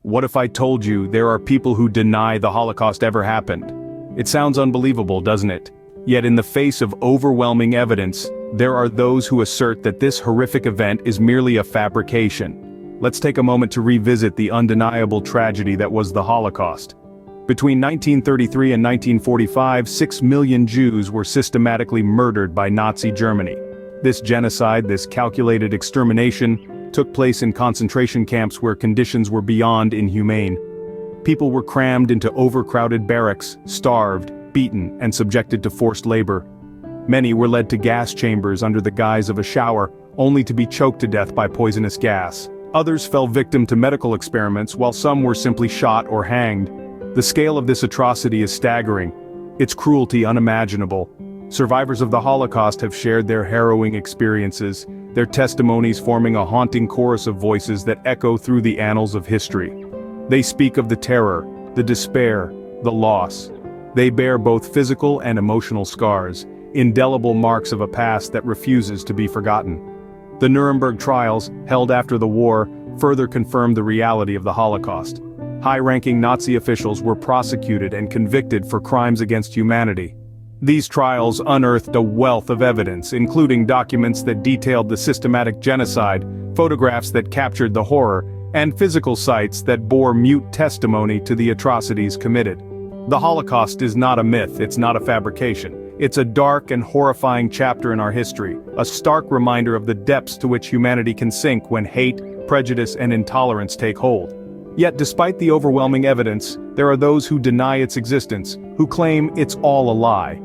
What if I told you there are people who deny the Holocaust ever happened? It sounds unbelievable, doesn't it? Yet in the face of overwhelming evidence, there are those who assert that this horrific event is merely a fabrication. Let's take a moment to revisit the undeniable tragedy that was the Holocaust. Between 1933 and 1945, 6 million Jews were systematically murdered by Nazi Germany. This genocide, this calculated extermination, took place in concentration camps where conditions were beyond inhumane. People were crammed into overcrowded barracks, starved, beaten, and subjected to forced labor. Many were led to gas chambers under the guise of a shower, only to be choked to death by poisonous gas. Others fell victim to medical experiments, while some were simply shot or hanged. The scale of this atrocity is staggering, its cruelty unimaginable. Survivors of the Holocaust have shared their harrowing experiences, their testimonies forming a haunting chorus of voices that echo through the annals of history. They speak of the terror, the despair, the loss. They bear both physical and emotional scars, indelible marks of a past that refuses to be forgotten. The Nuremberg trials, held after the war, further confirmed the reality of the Holocaust. High-ranking Nazi officials were prosecuted and convicted for crimes against humanity. These trials unearthed a wealth of evidence, including documents that detailed the systematic genocide, photographs that captured the horror, and physical sites that bore mute testimony to the atrocities committed. The Holocaust is not a myth, it's not a fabrication. It's a dark and horrifying chapter in our history, a stark reminder of the depths to which humanity can sink when hate, prejudice, and intolerance take hold. Yet despite the overwhelming evidence, there are those who deny its existence, who claim it's all a lie.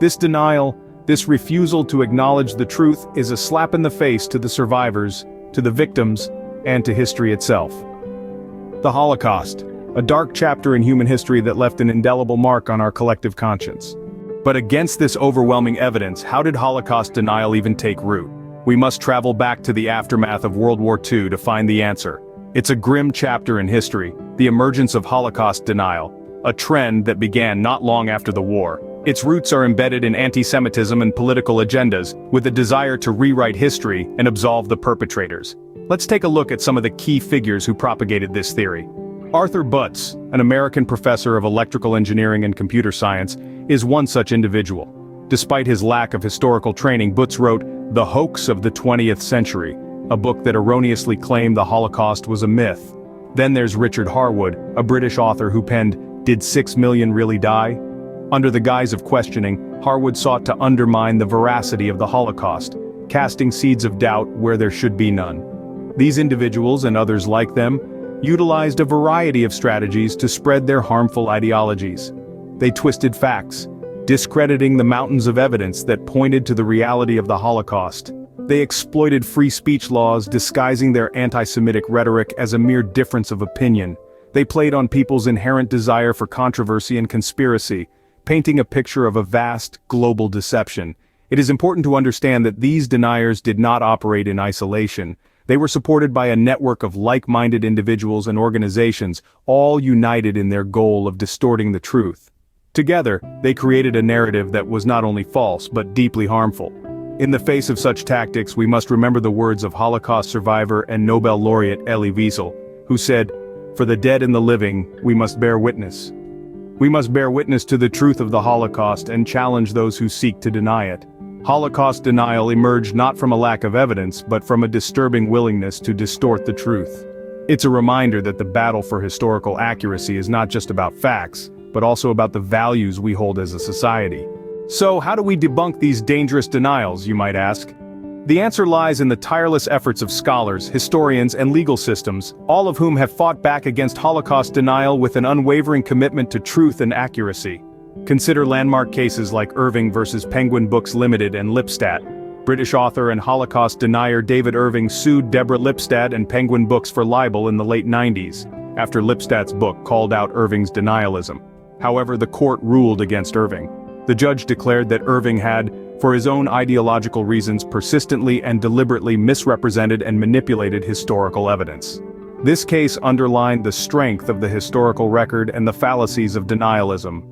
This denial, this refusal to acknowledge the truth is a slap in the face to the survivors, to the victims, and to history itself. The Holocaust, a dark chapter in human history that left an indelible mark on our collective conscience. But against this overwhelming evidence, how did Holocaust denial even take root? We must travel back to the aftermath of World War II to find the answer. It's a grim chapter in history, the emergence of Holocaust denial, a trend that began not long after the war. Its roots are embedded in anti-Semitism and political agendas, with a desire to rewrite history and absolve the perpetrators. Let's take a look at some of the key figures who propagated this theory. Arthur Butz, an American professor of electrical engineering and computer science, is one such individual. Despite his lack of historical training, Butz wrote The Hoax of the 20th Century, a book that erroneously claimed the Holocaust was a myth. Then there's Richard Harwood, a British author who penned Did 6 Million Really Die? Under the guise of questioning, Harwood sought to undermine the veracity of the Holocaust, casting seeds of doubt where there should be none. These individuals and others like them utilized a variety of strategies to spread their harmful ideologies. They twisted facts, discrediting the mountains of evidence that pointed to the reality of the Holocaust. They exploited free speech laws, disguising their anti-Semitic rhetoric as a mere difference of opinion. They played on people's inherent desire for controversy and conspiracy, painting a picture of a vast, global deception. It is important to understand that these deniers did not operate in isolation. They were supported by a network of like-minded individuals and organizations, all united in their goal of distorting the truth. Together, they created a narrative that was not only false but deeply harmful. In the face of such tactics, we must remember the words of Holocaust survivor and Nobel laureate Elie Wiesel, who said, "For the dead and the living, we must bear witness. We must bear witness to the truth of the Holocaust and challenge those who seek to deny it." Holocaust denial emerged not from a lack of evidence, but from a disturbing willingness to distort the truth. It's a reminder that the battle for historical accuracy is not just about facts, but also about the values we hold as a society. So how do we debunk these dangerous denials, you might ask? The answer lies in the tireless efforts of scholars, historians, and legal systems, all of whom have fought back against Holocaust denial with an unwavering commitment to truth and accuracy. Consider landmark cases like Irving versus Penguin Books Limited and Lipstadt. British author and Holocaust denier David Irving sued Deborah Lipstadt and Penguin Books for libel in the late 90s, after Lipstadt's book called out Irving's denialism. However, the court ruled against Irving. The judge declared that Irving had, for his own ideological reasons, persistently and deliberately misrepresented and manipulated historical evidence. This case underlined the strength of the historical record and the fallacies of denialism.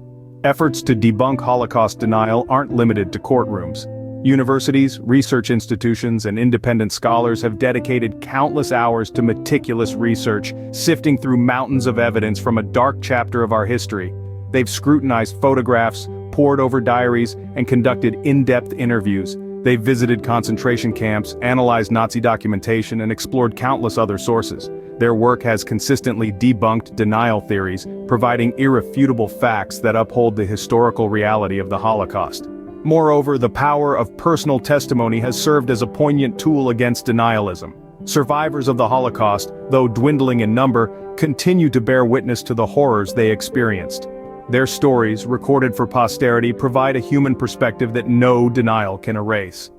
Efforts to debunk Holocaust denial aren't limited to courtrooms. Universities, research institutions, and independent scholars have dedicated countless hours to meticulous research, sifting through mountains of evidence from a dark chapter of our history. They've scrutinized photographs, pored over diaries, and conducted in-depth interviews. They've visited concentration camps, analyzed Nazi documentation, and explored countless other sources. Their work has consistently debunked denial theories, providing irrefutable facts that uphold the historical reality of the Holocaust. Moreover, the power of personal testimony has served as a poignant tool against denialism. Survivors of the Holocaust, though dwindling in number, continue to bear witness to the horrors they experienced. Their stories, recorded for posterity, provide a human perspective that no denial can erase.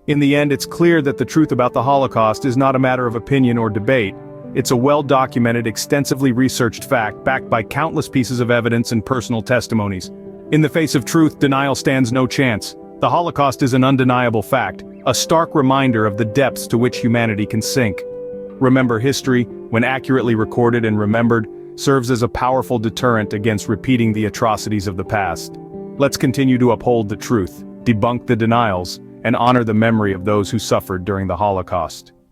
In the end, it's clear that the truth about the Holocaust is not a matter of opinion or debate. It's a well-documented, extensively researched fact backed by countless pieces of evidence and personal testimonies. In the face of truth, denial stands no chance. The Holocaust is an undeniable fact, a stark reminder of the depths to which humanity can sink. Remember, history, when accurately recorded and remembered, serves as a powerful deterrent against repeating the atrocities of the past. Let's continue to uphold the truth, debunk the denials, and honor the memory of those who suffered during the Holocaust.